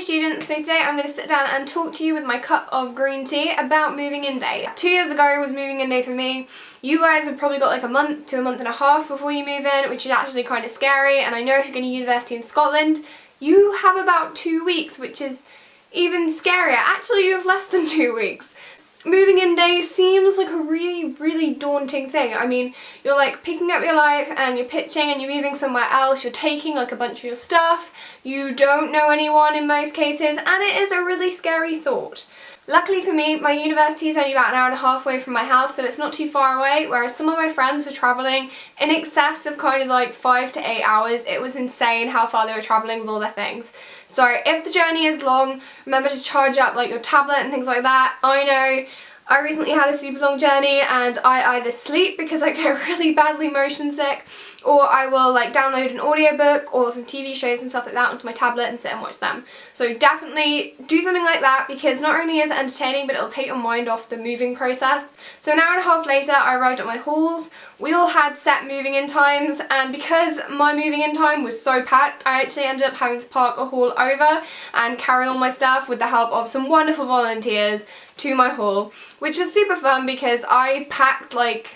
students, so today I'm going to sit down and talk to you with my cup of green tea about moving in day. 2 years ago was moving in day for me. You guys have probably got like a month to a month and a half before you move in, which is actually kind of scary, and I know if you're going to university in Scotland, you have about 2 weeks, which is even scarier. Actually, you have less than 2 weeks. Moving in day seems like a really daunting thing. I mean, you're like picking up your life and you're pitching and you're moving somewhere else, you're taking like a bunch of your stuff, you don't know anyone in most cases, and it is a really scary thought. Luckily for me, my university is only about an hour and a half away from my house, so it's not too far away, whereas some of my friends were travelling in excess of kind of like 5 to 8 hours. It was insane how far they were travelling with all their things. So if the journey is long, remember to charge up like your tablet and things like that. I know I recently had a super long journey and I either sleep because I get really badly motion sick, or I will like download an audiobook or some TV shows and stuff like that onto my tablet and sit and watch them. So definitely do something like that, because not only is it entertaining, but it'll take your mind off the moving process. So an hour and a half later I arrived at my halls. We all had set moving in times, and because my moving in time was so packed, I actually ended up having to park a hall over and carry all my stuff with the help of some wonderful volunteers to my hall, which was super fun because I packed like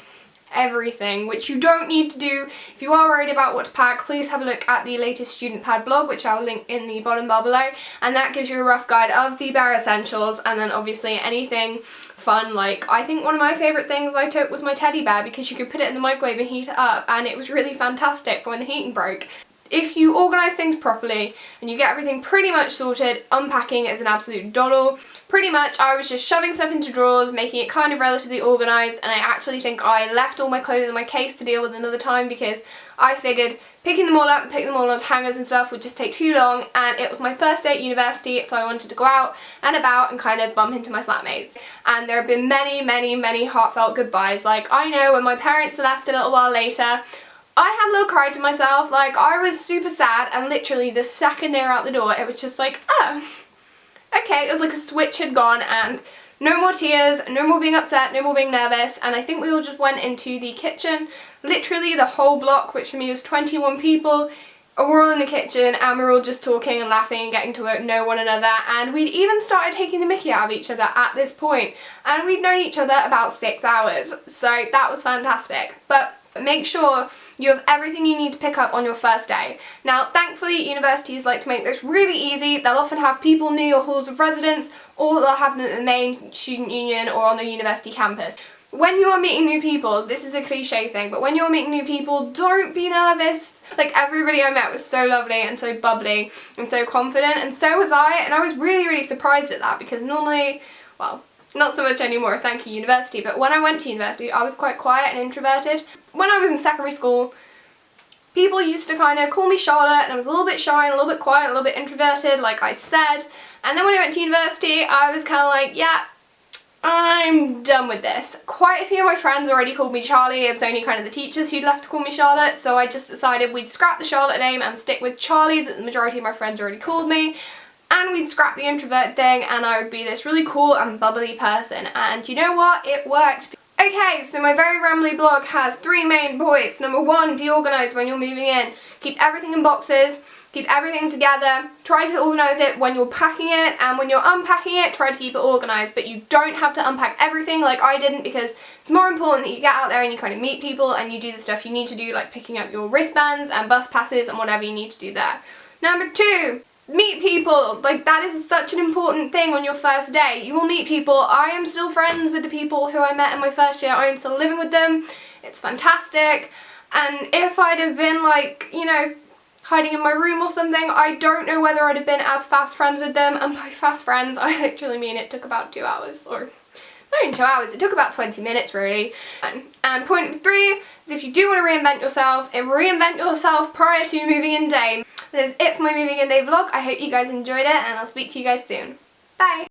everything, which you don't need to do. If you are worried about what to pack, please have a look at the latest Studentpad blog, which I'll link in the bottom bar below, and that gives you a rough guide of the bare essentials, and then obviously anything fun. Like, I think one of my favourite things I took was my teddy bear, because you could put it in the microwave and heat it up, and it was really fantastic for when the heating broke. If you organise things properly and you get everything pretty much sorted, unpacking is an absolute doddle. Pretty much I was just shoving stuff into drawers, making it kind of relatively organised, and I actually think I left all my clothes in my case to deal with another time, because I figured picking them all up and putting them all onto hangers and stuff would just take too long, and it was my first day at university, so I wanted to go out and about and kind of bump into my flatmates. And there have been many heartfelt goodbyes. Like, I know when my parents left a little while later, I had a little cry to myself. Like, I was super sad, and literally the second they were out the door, it was just like, oh, okay. It was like a switch had gone, and no more tears, no more being upset, no more being nervous. And I think we all just went into the kitchen. Literally the whole block, which for me was 21 people, were all in the kitchen, and we were all just talking and laughing and getting to know one another. And we'd even started taking the mickey out of each other at this point, and we'd known each other about 6 hours, so that was fantastic. But make sure you have everything you need to pick up on your first day. Now, thankfully, universities like to make this really easy. They'll often have people near your halls of residence, or they'll have them at the main student union or on the university campus. When you are meeting new people, this is a cliche thing, but when you're meeting new people, don't be nervous. Like, everybody I met was so lovely and so bubbly and so confident, and so was I, and I was really surprised at that, because normally, well, not so much anymore, thank you university, but when I went to university I was quite quiet and introverted. When I was in secondary school, people used to kind of call me Charlotte, and I was a little bit shy and a little bit quiet, a little bit introverted, like I said. And then when I went to university, I was kind of like, yeah, I'm done with this. Quite a few of my friends already called me Charlie. It was only kind of the teachers who'd left to call me Charlotte, so I just decided we'd scrap the Charlotte name and stick with Charlie, that the majority of my friends already called me. And we'd scrap the introvert thing, and I would be this really cool and bubbly person. And you know what? It worked. Okay, so my very rambly blog has 3 main points. Number 1, be organised when you're moving in. Keep everything in boxes. Keep everything together. Try to organise it when you're packing it, and when you're unpacking it, try to keep it organised. But you don't have to unpack everything like I didn't, because it's more important that you get out there and you kind of meet people and you do the stuff you need to do, like picking up your wristbands and bus passes and whatever you need to do there. Number 2, meet people. Like, that is such an important thing on your first day. You will meet people. I am still friends with the people who I met in my first year. I am still living with them. It's fantastic. And if I'd have been like, you know, hiding in my room or something, I don't know whether I'd have been as fast friends with them. And by fast friends, I literally mean it took about 2 hours, or not even 2 hours, it took about 20 minutes really. And point number 3 is, if you do want to reinvent yourself prior to moving in day. That is it for my moving in day vlog. I hope you guys enjoyed it, and I'll speak to you guys soon. Bye!